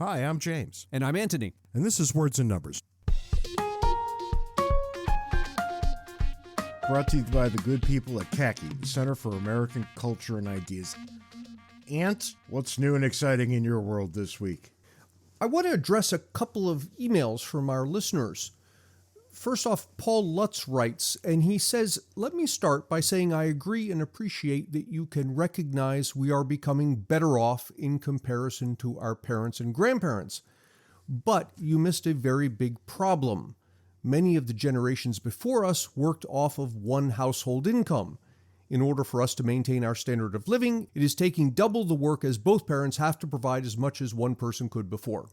Hi, I'm James. And I'm Antony. And this is Words and Numbers. Brought to you by the good people at CACI, the Center for American Culture and Ideas. Ant, what's new and exciting in your world this week? I want to address a couple of emails from our listeners. First off, Paul Lutz writes, and he says, "Let me start by saying I agree and appreciate that you can recognize we are becoming better off in comparison to our parents and grandparents. But you missed a very big problem. Many of the generations before us worked off of one household income. In order for us to maintain our standard of living, it is taking double the work as both parents have to provide as much as one person could before."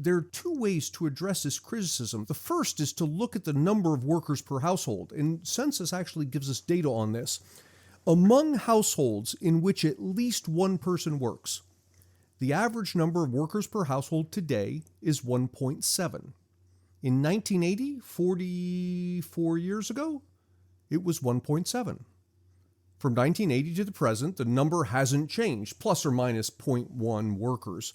There are two ways to address this criticism. The first is to look at the number of workers per household, and census actually gives us data on this. Among households in which at least one person works, the average number of workers per household today is 1.7. In 1980, 44 years ago, it was 1.7. From 1980 to the present, the number hasn't changed, plus or minus 0.1 workers.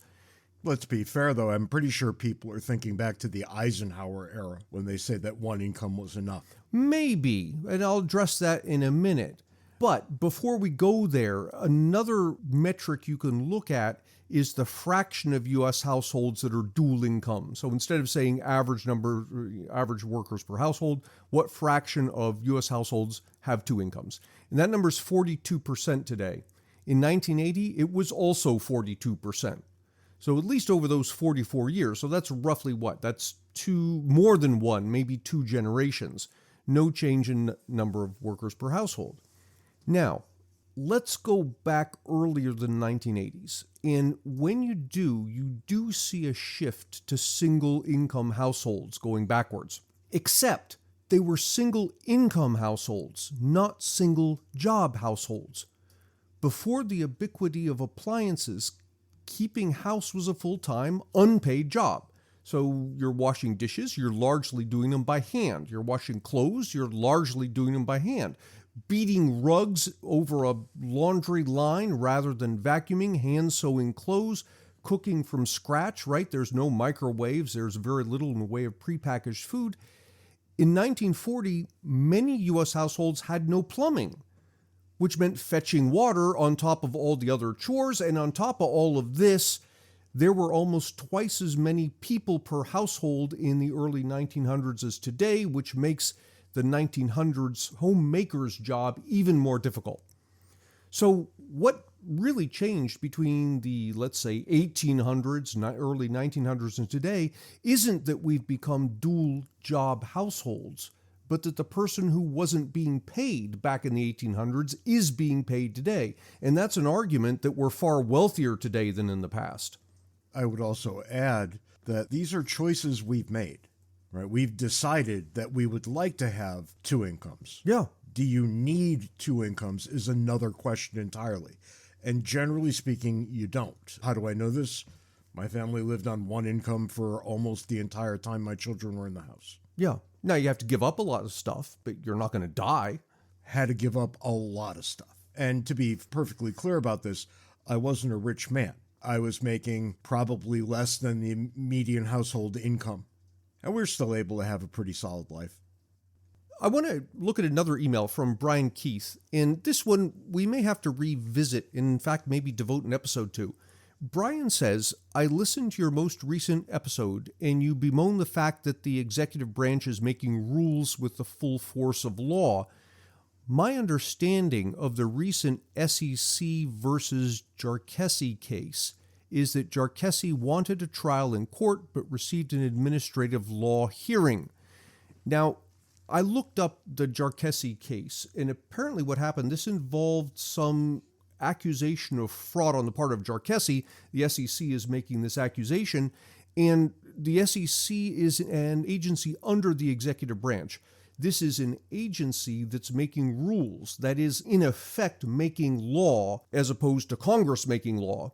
Let's be fair, though. I'm pretty sure people are thinking back to the Eisenhower era when they say that one income was enough. Maybe, and I'll address that in a minute. But before we go there, another metric you can look at is the fraction of U.S. households that are dual income. So instead of saying average workers per household, what fraction of U.S. households have two incomes? And that number is 42% today. In 1980, it was also 42%. So at least over those 44 years, so that's roughly what? That's more than one, maybe two generations. No change in number of workers per household. Now, let's go back earlier than the 1980s. And when you do see a shift to single income households going backwards. Except they were single income households, not single job households. Before the ubiquity of appliances, keeping house was a full-time, unpaid job. So you're washing dishes, you're largely doing them by hand. You're washing clothes, you're largely doing them by hand. Beating rugs over a laundry line rather than vacuuming, hand sewing clothes, cooking from scratch, right? There's no microwaves, there's very little in the way of prepackaged food. In 1940, many U.S. households had no plumbing, which meant fetching water on top of all the other chores. And on top of all of this, there were almost twice as many people per household in the early 1900s as today, which makes the 1900s homemaker's job even more difficult. So what really changed between the, let's say, 1800s, early 1900s and today isn't that we've become dual job households, but that the person who wasn't being paid back in the 1800s is being paid today. And that's an argument that we're far wealthier today than in the past. I would also add that these are choices we've made, right? We've decided that we would like to have two incomes. Yeah. Do you need two incomes is another question entirely. And generally speaking, you don't. How do I know this? My family lived on one income for almost the entire time my children were in the house. Yeah. Now, you have to give up a lot of stuff, but you're not going to die. Had to give up a lot of stuff. And to be perfectly clear about this, I wasn't a rich man. I was making probably less than the median household income. And we're still able to have a pretty solid life. I want to look at another email from Brian Keith. And this one we may have to revisit, in fact, maybe devote an episode to. Brian says, "I listened to your most recent episode, and you bemoan the fact that the executive branch is making rules with the full force of law. My understanding of the recent SEC versus Jarchesi case is that Jarchesi wanted a trial in court but received an administrative law hearing." Now, I looked up the Jarchesi case, and apparently what happened, this involved some accusation of fraud on the part of Jarchesi. The SEC is making this accusation, and the SEC is an agency under the executive branch. This is an agency that's making rules, that is, in effect, making law, as opposed to Congress making law,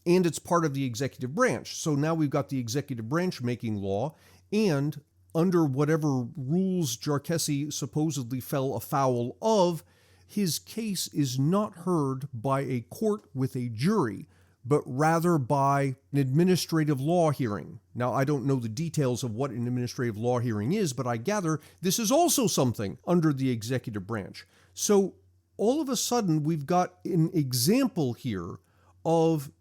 and it's part of the executive branch. So now we've got the executive branch making law, and under whatever rules Jarchesi supposedly fell afoul of, his case is not heard by a court with a jury, but rather by an administrative law hearing. Now, I don't know the details of what an administrative law hearing is, but I gather this is also something under the executive branch. So all of a sudden, we've got an example here of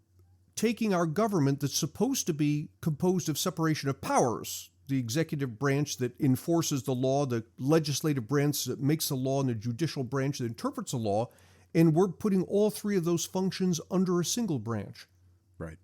taking our government that's supposed to be composed of separation of powers, the executive branch that enforces the law, the legislative branch that makes the law, and the judicial branch that interprets the law, and we're putting all three of those functions under a single branch. Right.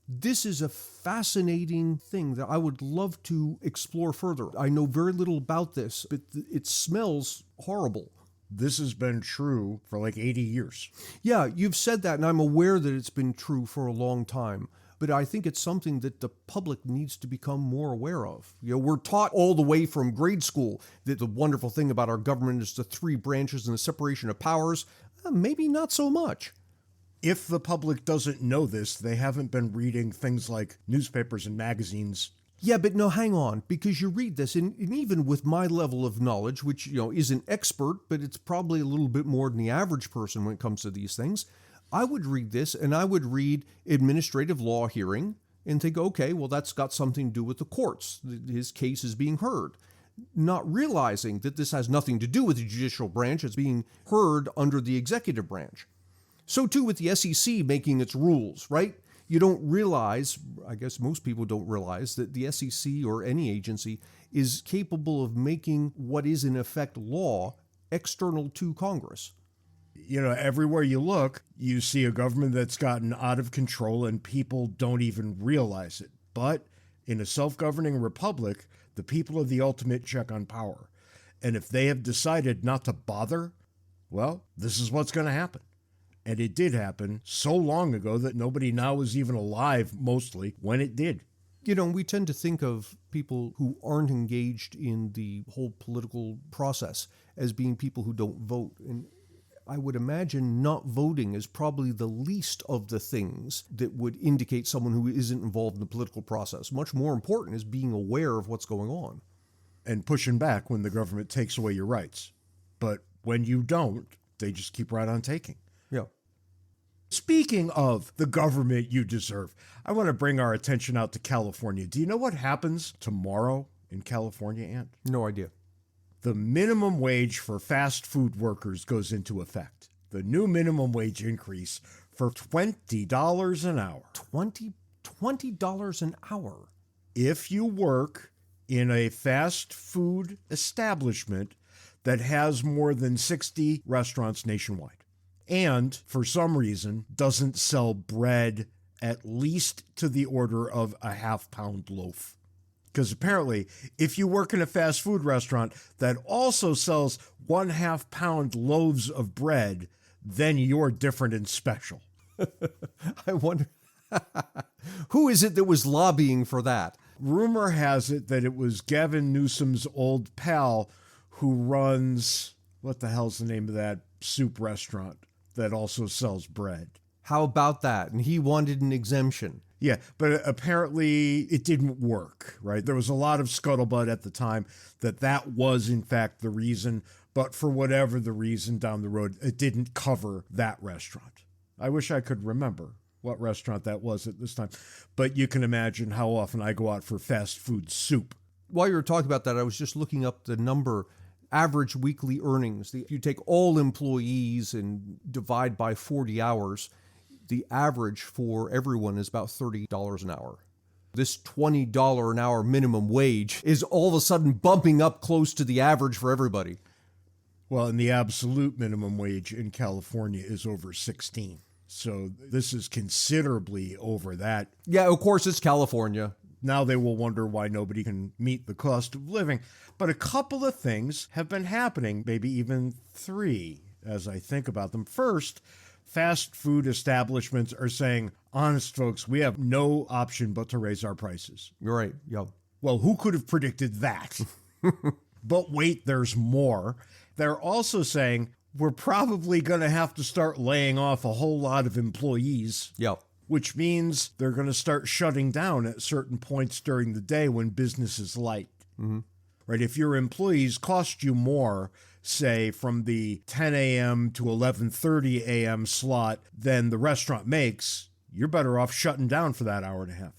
This is a fascinating thing that I would love to explore further. I know very little about this, but it smells horrible. This has been true for like 80 years. Yeah, you've said that, and I'm aware that it's been true for a long time. But I think it's something that the public needs to become more aware of. You know, we're taught all the way from grade school that the wonderful thing about our government is the three branches and the separation of powers. Maybe not so much. If the public doesn't know this, they haven't been reading things like newspapers and magazines. Yeah, but no, hang on, because you read this, and even with my level of knowledge, which, isn't expert, but it's probably a little bit more than the average person when it comes to these things, I would read this, and I would read administrative law hearing and think, okay, well, that's got something to do with the courts. His case is being heard. Not realizing that this has nothing to do with the judicial branch. It's being heard under the executive branch. So too with the SEC making its rules, right? You don't realize, I guess most people don't realize, that the SEC or any agency is capable of making what is in effect law external to Congress. Everywhere you look, you see a government that's gotten out of control and people don't even realize it. But in a self-governing republic, the people are the ultimate check on power. And if they have decided not to bother, well, this is what's going to happen. And it did happen so long ago that nobody now is even alive, mostly, when it did. We tend to think of people who aren't engaged in the whole political process as being people who don't vote. And I would imagine not voting is probably the least of the things that would indicate someone who isn't involved in the political process. Much more important is being aware of what's going on. And pushing back when the government takes away your rights. But when you don't, they just keep right on taking. Yeah. Speaking of the government you deserve, I want to bring our attention out to California. Do you know what happens tomorrow in California, Ant? No idea. The minimum wage for fast food workers goes into effect. The new minimum wage increase for $20 an hour. $20 an hour? If you work in a fast food establishment that has more than 60 restaurants nationwide, and for some reason doesn't sell bread at least to the order of a half-pound loaf. Because apparently, if you work in a fast food restaurant that also sells 1/2 pound loaves of bread, then you're different and special. I wonder, who is it that was lobbying for that? Rumor has it that it was Gavin Newsom's old pal who runs, what the hell's the name of that soup restaurant that also sells bread? How about that? And he wanted an exemption. Yeah, but apparently it didn't work, right? There was a lot of scuttlebutt at the time that was, in fact, the reason. But for whatever the reason down the road, it didn't cover that restaurant. I wish I could remember what restaurant that was at this time. But you can imagine how often I go out for fast food soup. While you were talking about that, I was just looking up the number, average weekly earnings. If you take all employees and divide by 40 hours, the average for everyone is about $30 an hour. This $20 an hour minimum wage is all of a sudden bumping up close to the average for everybody. Well, and the absolute minimum wage in California is over 16. So this is considerably over that. Yeah, of course, it's California. Now they will wonder why nobody can meet the cost of living. But a couple of things have been happening, maybe even three, as I think about them. First, fast food establishments are saying, honest folks, we have no option but to raise our prices. You're right. Yeah. Well, who could have predicted that? But wait, there's more. They're also saying we're probably going to have to start laying off a whole lot of employees. Yeah. Which means they're going to start shutting down at certain points during the day when business is light. Mm-hmm. Right? If your employees cost you more, say from the 10 a.m. to 11:30 a.m. slot than the restaurant makes, you're better off shutting down for that hour and a half.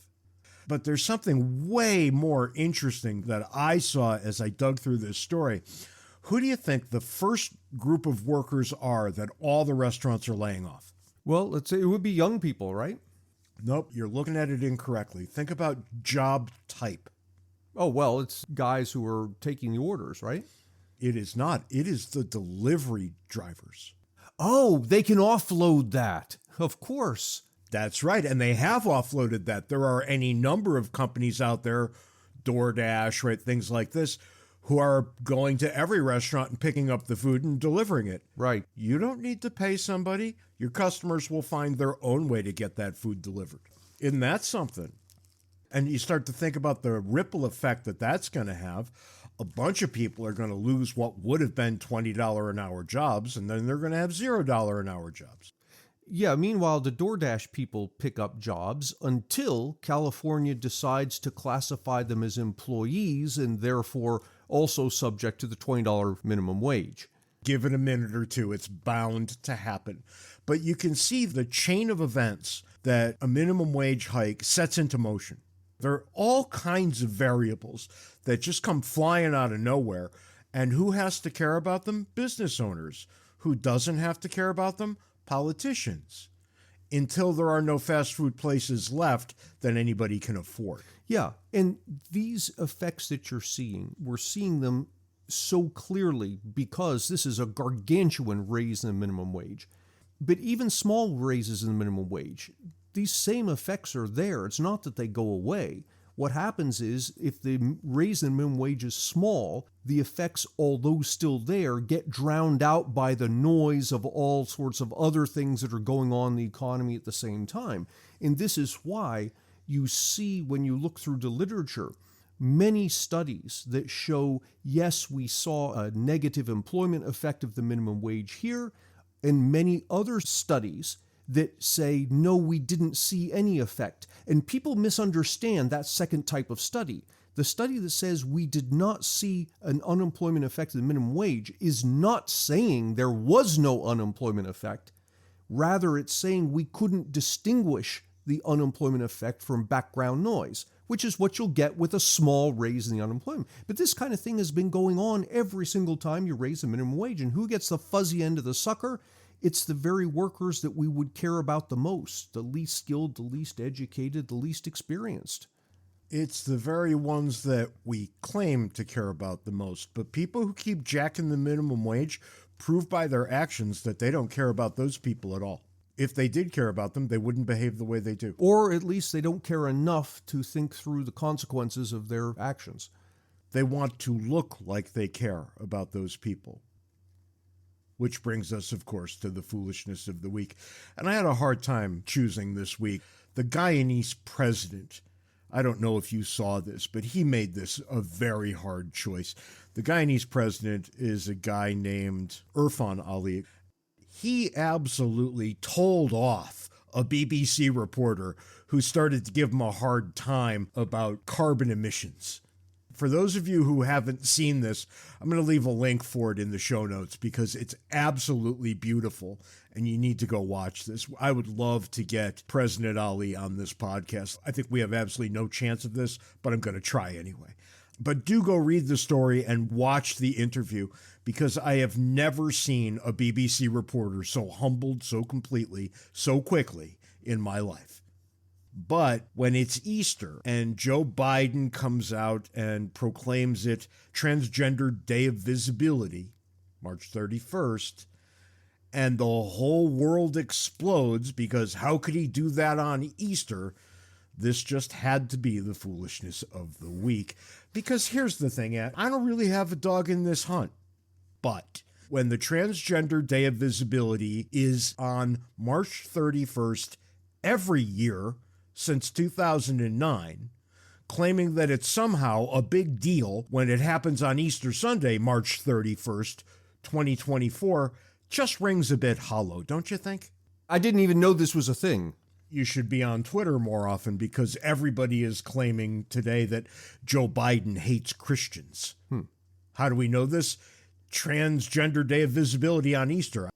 But there's something way more interesting that I saw as I dug through this story. Who do you think the first group of workers are that all the restaurants are laying off? Well, let's say it would be young people, right? Nope, you're looking at it incorrectly. Think about job type. Oh, well, it's guys who are taking the orders, right? It is not. It is the delivery drivers. Oh, they can offload that. Of course. That's right. And they have offloaded that. There are any number of companies out there, DoorDash, right, things like this, who are going to every restaurant and picking up the food and delivering it. Right. You don't need to pay somebody. Your customers will find their own way to get that food delivered. Isn't that something? And you start to think about the ripple effect that that's going to have. A bunch of people are going to lose what would have been $20 an hour jobs, and then they're going to have $0 an hour jobs. Yeah, meanwhile, the DoorDash people pick up jobs until California decides to classify them as employees and therefore also subject to the $20 minimum wage. Give it a minute or two. It's bound to happen. But you can see the chain of events that a minimum wage hike sets into motion. There are all kinds of variables that just come flying out of nowhere. And who has to care about them? Business owners. Who doesn't have to care about them? Politicians. Until there are no fast food places left that anybody can afford. Yeah, and these effects that you're seeing, we're seeing them so clearly because this is a gargantuan raise in the minimum wage. But even small raises in the minimum wage, these same effects are there. It's not that they go away. What happens is if the raise in minimum wage is small, the effects, although still there, get drowned out by the noise of all sorts of other things that are going on in the economy at the same time. And this is why you see, when you look through the literature, many studies that show, yes, we saw a negative employment effect of the minimum wage here, and many other studies that say, no, we didn't see any effect. And people misunderstand that second type of study. The study that says we did not see an unemployment effect of the minimum wage is not saying there was no unemployment effect. Rather, it's saying we couldn't distinguish the unemployment effect from background noise, which is what you'll get with a small raise in the unemployment. But this kind of thing has been going on every single time you raise the minimum wage. And who gets the fuzzy end of the sucker? It's the very workers that we would care about the most, the least skilled, the least educated, the least experienced. It's the very ones that we claim to care about the most. But people who keep jacking the minimum wage prove by their actions that they don't care about those people at all. If they did care about them, they wouldn't behave the way they do. Or at least they don't care enough to think through the consequences of their actions. They want to look like they care about those people. Which brings us, of course, to the foolishness of the week. And I had a hard time choosing this week. The Guyanese president, I don't know if you saw this, but he made this a very hard choice. The Guyanese president is a guy named Irfan Ali. He absolutely told off a BBC reporter who started to give him a hard time about carbon emissions. For those of you who haven't seen this, I'm going to leave a link for it in the show notes because it's absolutely beautiful and you need to go watch this. I would love to get President Ali on this podcast. I think we have absolutely no chance of this, but I'm going to try anyway. But do go read the story and watch the interview because I have never seen a BBC reporter so humbled so completely, so quickly in my life. But when it's Easter and Joe Biden comes out and proclaims it Transgender Day of Visibility, March 31st, and the whole world explodes because how could he do that on Easter? This just had to be the foolishness of the week. Because here's the thing, I don't really have a dog in this hunt. But when the Transgender Day of Visibility is on March 31st every year, since 2009, claiming that it's somehow a big deal when it happens on Easter Sunday, March 31st, 2024, just rings a bit hollow, don't you think? I didn't even know this was a thing. You should be on Twitter more often because everybody is claiming today that Joe Biden hates Christians. How do we know this? Transgender Day of Visibility on Easter.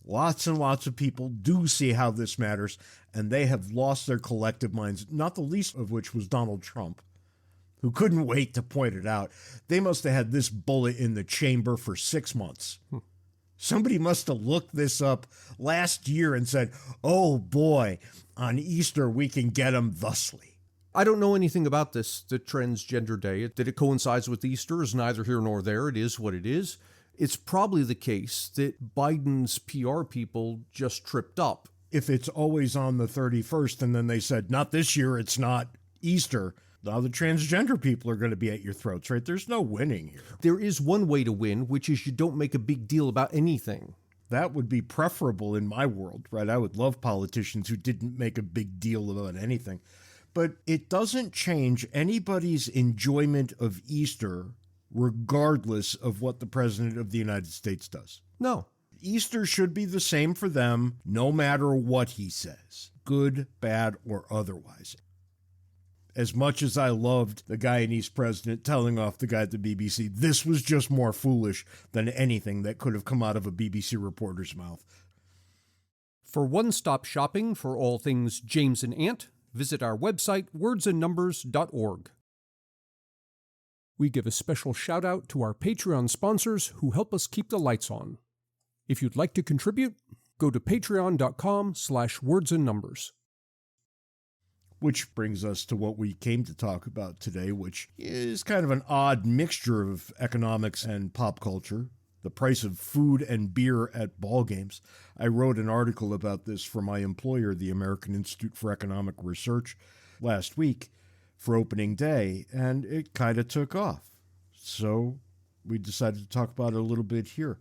Lots and lots of people do see how this matters, and they have lost their collective minds, not the least of which was Donald Trump, who couldn't wait to point it out. They must have had this bullet in the chamber for 6 months. Somebody must have looked this up last year and said, oh boy, on Easter we can get him thusly. I don't know anything about this, the Transgender Day. That it coincides with Easter is neither here nor there. It is what it is. It's probably the case that Biden's PR people just tripped up. If it's always on the 31st and then they said, not this year, it's not Easter, now the transgender people are going to be at your throats, right? There's no winning here. There is one way to win, which is you don't make a big deal about anything. That would be preferable in my world, right? I would love politicians who didn't make a big deal about anything. But it doesn't change anybody's enjoyment of Easter regardless of what the President of the United States does. No. Easter should be the same for them no matter what he says, good, bad, or otherwise. As much as I loved the Guyanese president telling off the guy at the BBC, this was just more foolish than anything that could have come out of a BBC reporter's mouth. For one-stop shopping for all things James and Ant, visit our website, wordsandnumbers.org. We give a special shout-out to our Patreon sponsors who help us keep the lights on. If you'd like to contribute, go to patreon.com/wordsandnumbers. Which brings us to what we came to talk about today, which is kind of an odd mixture of economics and pop culture. The price of food and beer at ball games. I wrote an article about this for my employer, the American Institute for Economic Research, last week for opening day, and it kind of took off. So we decided to talk about it a little bit here.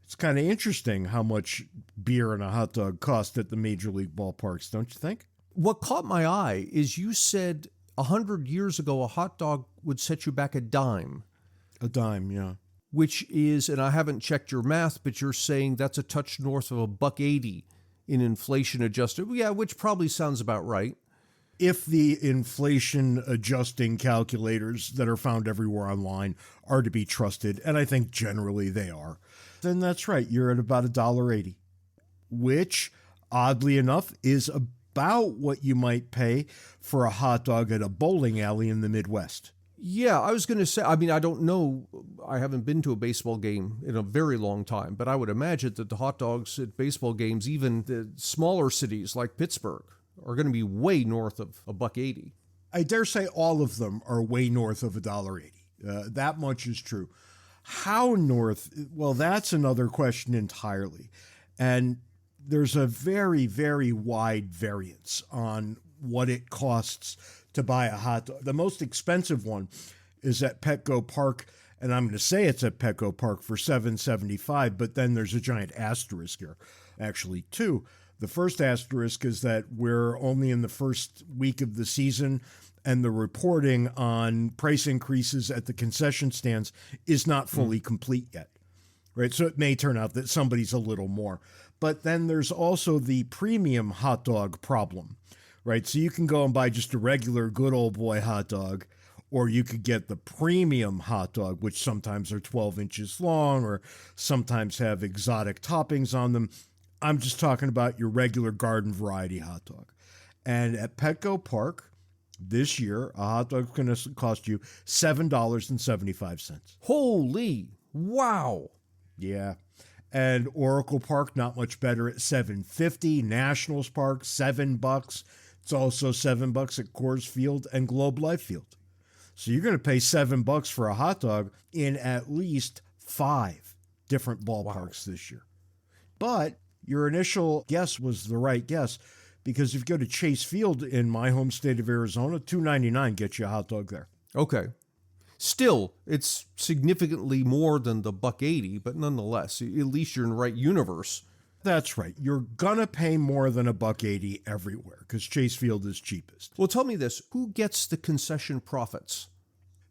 It's kind of interesting how much beer and a hot dog cost at the major league ballparks, don't you think? What caught my eye is you said 100 years ago a hot dog would set you back a dime. A dime, yeah. Which is, and I haven't checked your math, but you're saying that's a touch north of $1.80 in inflation adjusted. Yeah, which probably sounds about right. If the inflation adjusting calculators that are found everywhere online are to be trusted, and I think generally they are, then that's right. You're at about $1.80, which, oddly enough, is about what you might pay for a hot dog at a bowling alley in the Midwest. Yeah, I was going to say, I mean, I don't know. I haven't been to a baseball game in a very long time, but I would imagine that the hot dogs at baseball games, even the smaller cities like Pittsburgh, are going to be way north of $1.80. I dare say all of them are way north of $1.80. That much is true. How north? Well, that's another question entirely. And there's a very, very wide variance on what it costs to buy a hot dog. The most expensive one is at Petco Park, and I'm going to say it's at Petco Park for $7.75, but then there's a giant asterisk here. Actually, two. The first asterisk is that we're only in the first week of the season, and the reporting on price increases at the concession stands is not fully complete yet. Right? So it may turn out that somebody's a little more. But then there's also the premium hot dog problem. Right, so you can go and buy just a regular good old boy hot dog, or you could get the premium hot dog, which sometimes are 12 inches long or sometimes have exotic toppings on them. I'm just talking about your regular garden variety hot dog. And at Petco Park this year, a hot dog is going to cost you $7.75. Holy, wow. Yeah. And Oracle Park, not much better at $7.50. Nationals Park, $7. It's also $7 at Coors Field and Globe Life Field. So you're going to pay $7 for a hot dog in at least 5 different ballparks this year. But your initial guess was the right guess, because if you go to Chase Field in my home state of Arizona, $2.99 gets you a hot dog there. Okay. Still, it's significantly more than the $1.80, but nonetheless, at least you're in the right universe. That's right. You're going to pay more than $1.80 everywhere because Chase Field is cheapest. Well, tell me this. Who gets the concession profits?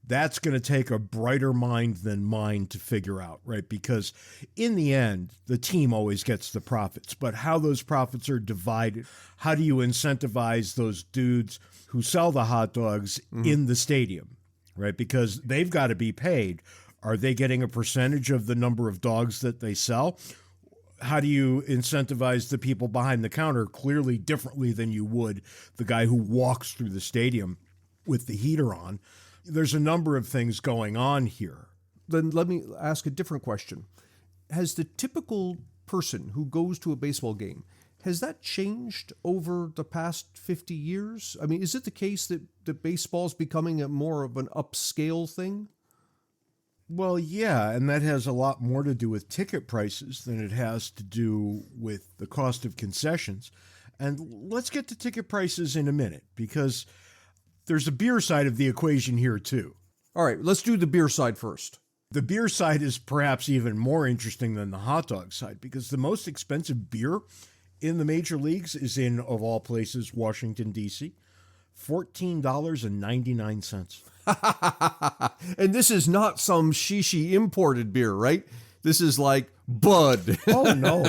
That's going to take a brighter mind than mine to figure out, right? Because in the end, the team always gets the profits. But how those profits are divided, how do you incentivize those dudes who sell the hot dogs in the stadium, right? Because they've got to be paid. Are they getting a percentage of the number of dogs that they sell? How do you incentivize the people behind the counter clearly differently than you would the guy who walks through the stadium with the heater on? There's a number of things going on here. Then let me ask a different question. Has the typical person who goes to a baseball game, has that changed over the past 50 years? I mean, is it the case that baseball's becoming a more of an upscale thing? Well, yeah, and that has a lot more to do with ticket prices than it has to do with the cost of concessions. And let's get to ticket prices in a minute, because there's a beer side of the equation here, too. All right, let's do the beer side first. The beer side is perhaps even more interesting than the hot dog side, because the most expensive beer in the major leagues is in, of all places, Washington, D.C., $14.99. And this is not some shishi imported beer, right? This is like Bud. Oh, no.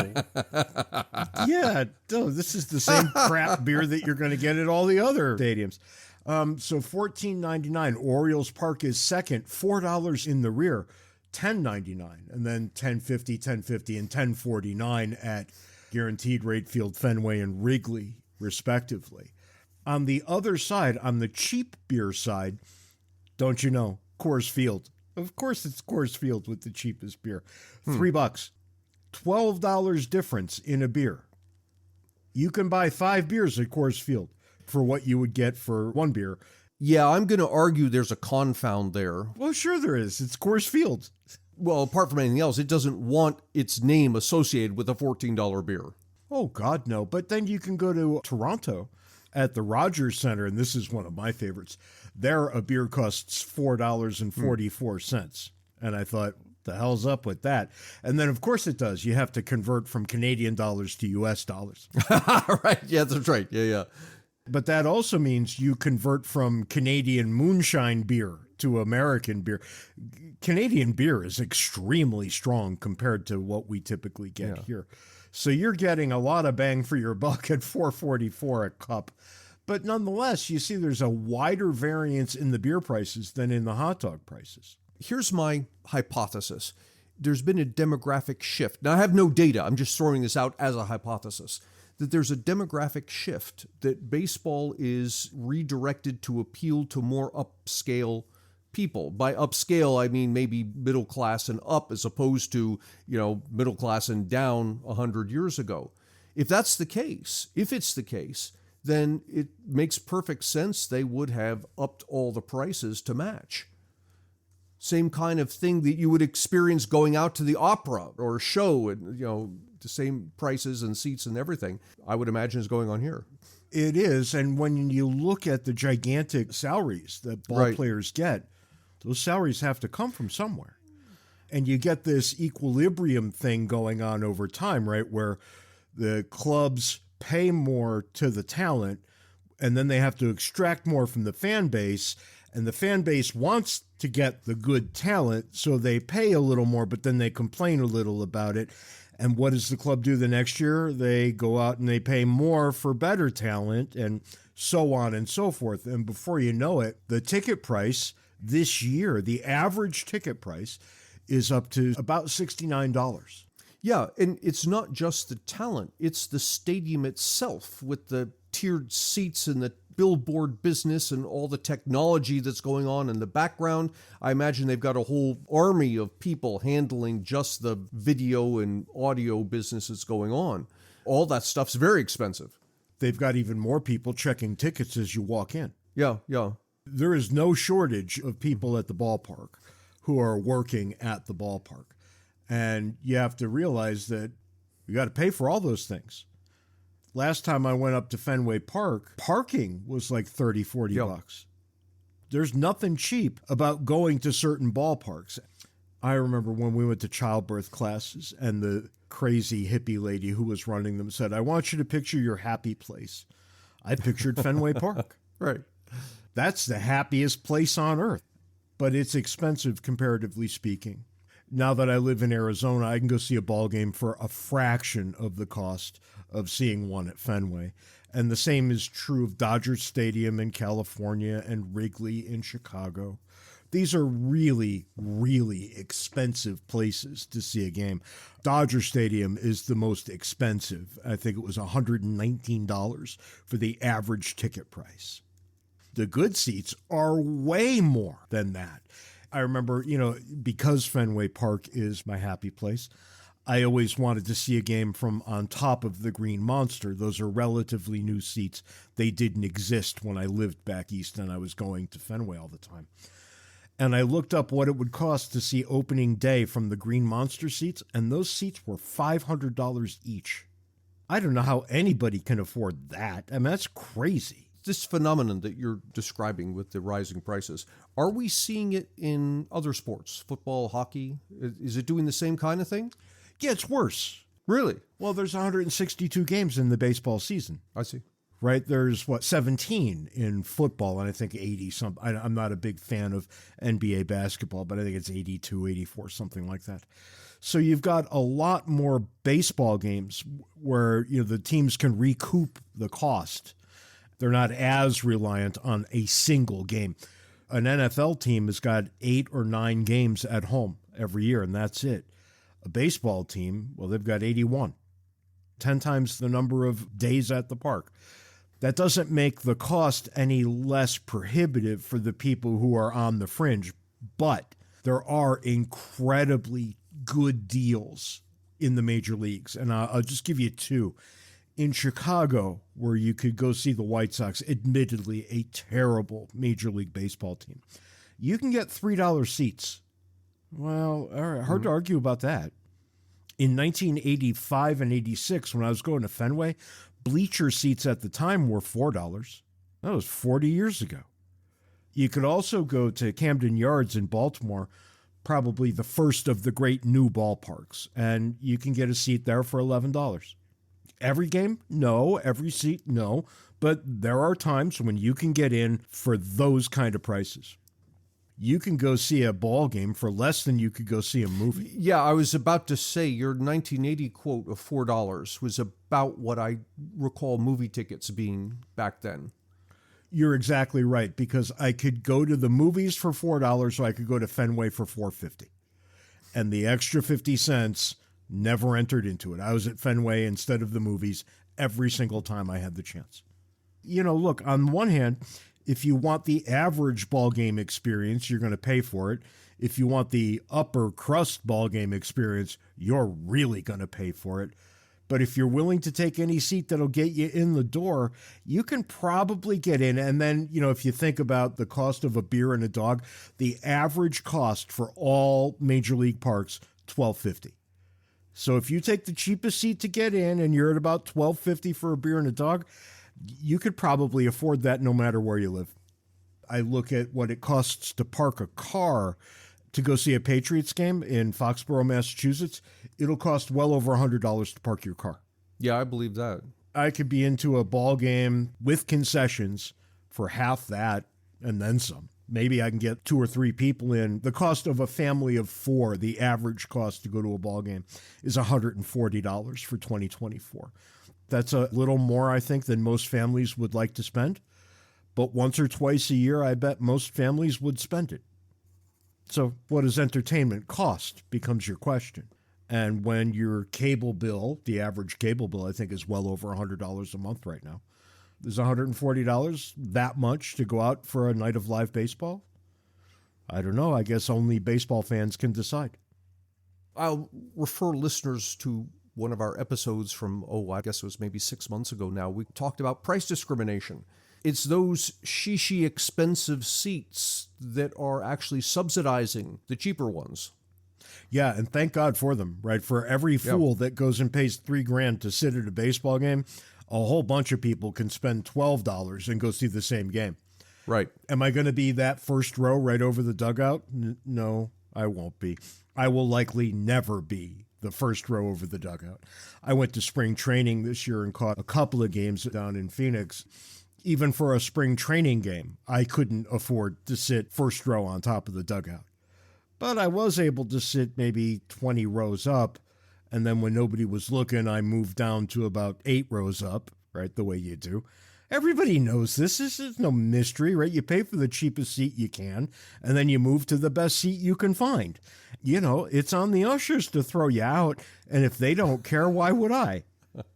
Yeah, no, this is the same crap beer that you're going to get at all the other stadiums. So $14.99. Orioles Park is second, $4 in the rear, $10.99, and then $10.50, $10.50, and $10.49 at Guaranteed Rate Field, Fenway, and Wrigley, respectively. On the other side, on the cheap beer side, don't you know, Coors Field. Of course it's Coors Field with the cheapest beer. $3. $12 difference in a beer. You can buy 5 beers at Coors Field for what you would get for 1 beer. Yeah, I'm going to argue there's a confound there. Well, sure there is. It's Coors Field. Well, apart from anything else, it doesn't want its name associated with a $14 beer. Oh, God, no. But then you can go to Toronto at the Rogers Center, and this is one of my favorites. There, a beer costs $4.44. And I thought, the hell's up with that? And then, of course, it does. You have to convert from Canadian dollars to U.S. dollars. Right. Yeah, that's right. Yeah. But that also means you convert from Canadian moonshine beer to American beer. Canadian beer is extremely strong compared to what we typically get here. So you're getting a lot of bang for your buck at $4.44 a cup. But nonetheless, you see there's a wider variance in the beer prices than in the hot dog prices. Here's my hypothesis. There's been a demographic shift. Now, I have no data. I'm just throwing this out as a hypothesis. That there's a demographic shift, that baseball is redirected to appeal to more upscale people. By upscale, I mean maybe middle class and up, as opposed to, middle class and down 100 years ago. If that's the case, then it makes perfect sense they would have upped all the prices to match. Same kind of thing that you would experience going out to the opera or a show, and the same prices and seats and everything, I would imagine is going on here. It is, and when you look at the gigantic salaries that ball players get, those salaries have to come from somewhere. And you get this equilibrium thing going on over time, right, where the clubs pay more to the talent, and then they have to extract more from the fan base, and the fan base wants to get the good talent, so they pay a little more, but then they complain a little about it. And what does the club do the next year? They go out and they pay more for better talent, and so on and so forth. And before you know it, the ticket price this year, the average ticket price, is up to about $69. Yeah, and it's not just the talent, it's the stadium itself with the tiered seats and the billboard business and all the technology that's going on in the background. I imagine they've got a whole army of people handling just the video and audio business that's going on. All that stuff's very expensive. They've got even more people checking tickets as you walk in. Yeah. There is no shortage of people at the ballpark who are working at the ballpark. And you have to realize that you got to pay for all those things. Last time I went up to Fenway Park, parking was like $30, $40. There's nothing cheap about going to certain ballparks. I remember when we went to childbirth classes and the crazy hippie lady who was running them said, "I want you to picture your happy place." I pictured Fenway Park. Right. That's the happiest place on earth. But it's expensive, comparatively speaking. Now that I live in Arizona, I can go see a ball game for a fraction of the cost of seeing one at Fenway. And the same is true of Dodger Stadium in California and Wrigley in Chicago. These are really, really expensive places to see a game. Dodger Stadium is the most expensive. I think it was $119 for the average ticket price. The good seats are way more than that. I remember, because Fenway Park is my happy place, I always wanted to see a game from on top of the Green Monster. Those are relatively new seats. They didn't exist when I lived back east and I was going to Fenway all the time. And I looked up what it would cost to see opening day from the Green Monster seats, and those seats were $500 each. I don't know how anybody can afford that. I mean, that's crazy. This phenomenon that you're describing with the rising prices, are we seeing it in other sports? Football, hockey? Is it doing the same kind of thing? Yeah, it's worse. Really? Well, there's 162 games in the baseball season. I see. Right? There's, 17 in football, and I think 80 some. I'm not a big fan of NBA basketball, but I think it's 82, 84, something like that. So you've got a lot more baseball games where the teams can recoup the cost. They're not as reliant on a single game. An NFL team has got 8 or 9 games at home every year, and that's it. A baseball team, well, they've got 81, 10 times the number of days at the park. That doesn't make the cost any less prohibitive for the people who are on the fringe, but there are incredibly good deals in the major leagues. And I'll just give you 2. In Chicago, where you could go see the White Sox, admittedly a terrible Major League Baseball team, you can get $3 seats. Well, all right, hard to argue about that. In 1985 and 86, when I was going to Fenway, bleacher seats at the time were $4. That was 40 years ago. You could also go to Camden Yards in Baltimore, probably the first of the great new ballparks, and you can get a seat there for $11. Every game? No. Every seat? No. But there are times when you can get in for those kind of prices. You can go see a ball game for less than you could go see a movie. Yeah, I was about to say your 1980 quote of $4 was about what I recall movie tickets being back then. You're exactly right, because I could go to the movies for $4, so I could go to Fenway for $4.50. And the extra 50 cents never entered into it. I was at Fenway instead of the movies every single time I had the chance. Look, on one hand, if you want the average ball game experience, you're going to pay for it. If you want the upper crust ball game experience, you're really going to pay for it. But if you're willing to take any seat that'll get you in the door, you can probably get in. And then, if you think about the cost of a beer and a dog, the average cost for all major league parks, $12.50. So if you take the cheapest seat to get in and you're at about $12.50 for a beer and a dog, you could probably afford that no matter where you live. I look at what it costs to park a car to go see a Patriots game in Foxborough, Massachusetts. It'll cost well over $100 to park your car. Yeah, I believe that. I could be into a ball game with concessions for half that and then some. Maybe I can get 2 or 3 people in. The cost of a family of 4, the average cost to go to a ball game, is $140 for 2024. That's a little more, I think, than most families would like to spend. But once or twice a year, I bet most families would spend it. So what does entertainment cost becomes your question. And when your cable bill, the average cable bill, I think, is well over $100 a month right now. Is $140 that much to go out for a night of live baseball? I don't know. I guess only baseball fans can decide. I'll refer listeners to one of our episodes from, I guess it was maybe 6 months ago now. We talked about price discrimination. It's those shishi expensive seats that are actually subsidizing the cheaper ones. Yeah, and thank God for them, right? For every fool that goes and pays $3,000 to sit at a baseball game, a whole bunch of people can spend $12 and go see the same game. Right. Am I going to be that first row right over the dugout? No, I won't be. I will likely never be the first row over the dugout. I went to spring training this year and caught a couple of games down in Phoenix. Even for a spring training game, I couldn't afford to sit first row on top of the dugout. But I was able to sit maybe 20 rows up. And then when nobody was looking, I moved down to about 8 rows up, right, the way you do. Everybody knows this. This is no mystery, right? You pay for the cheapest seat you can, and then you move to the best seat you can find. You know, it's on the ushers to throw you out, and if they don't care, why would I?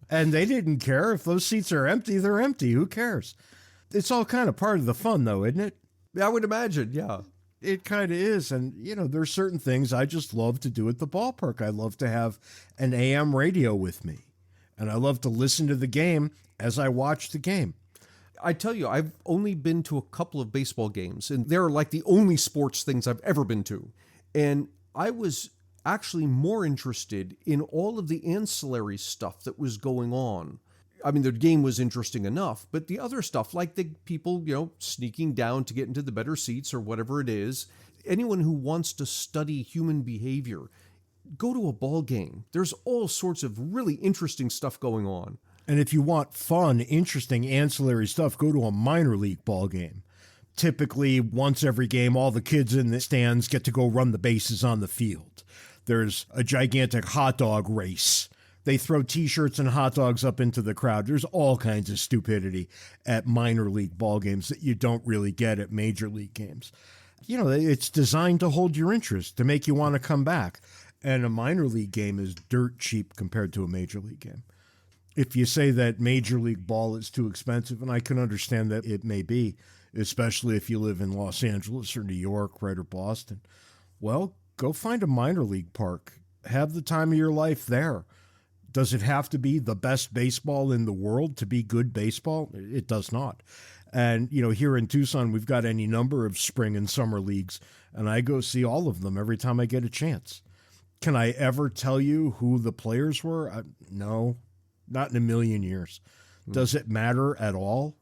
And they didn't care. If those seats are empty, they're empty. Who cares? It's all kind of part of the fun, though, isn't it? I would imagine, yeah. It kind of is. And, you know, there's certain things I just love to do at the ballpark. I love to have an AM radio with me, and I love to listen to the game as I watch the game. I tell you, I've only been to a couple of baseball games, and they're like the only sports things I've ever been to. And I was actually more interested in all of the ancillary stuff that was going on. I mean, the game was interesting enough, but the other stuff, like the people, you know, sneaking down to get into the better seats or whatever it is, anyone who wants to study human behavior, go to a ball game. There's all sorts of really interesting stuff going on. And if you want fun, interesting, ancillary stuff, go to a minor league ball game. Typically, once every game, all the kids in the stands get to go run the bases on the field. There's a gigantic hot dog race. They throw T-shirts and hot dogs up into the crowd. There's all kinds of stupidity at minor league ball games that you don't really get at major league games. You know, it's designed to hold your interest, to make you want to come back. And a minor league game is dirt cheap compared to a major league game. If you say that major league ball is too expensive, and I can understand that it may be, especially if you live in Los Angeles or New York, right, or Boston, well, go find a minor league park. Have the time of your life there. Does it have to be the best baseball in the world to be good baseball? It does not. And, you know, here in Tucson, we've got any number of spring and summer leagues, and I go see all of them every time I get a chance. Can I ever tell you who the players were? No. Not in a million years. Does it matter at all?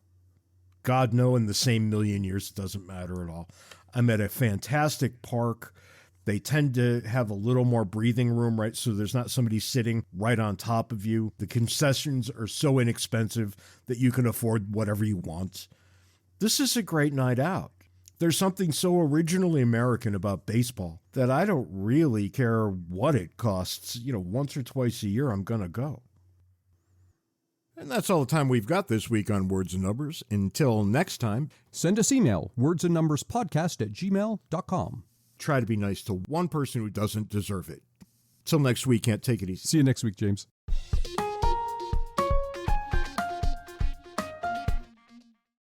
God, no, in the same million years, it doesn't matter at all. I'm at a fantastic park. They tend to have a little more breathing room, right? So there's not somebody sitting right on top of you. The concessions are so inexpensive that you can afford whatever you want. This is a great night out. There's something so originally American about baseball that I don't really care what it costs. You know, once or twice a year, I'm going to go. And that's all the time we've got this week on Words and Numbers. Until next time, send us email, wordsandnumberspodcast@gmail.com. Try to be nice to one person who doesn't deserve it. Till next week, can't take it easy. See you next week, James.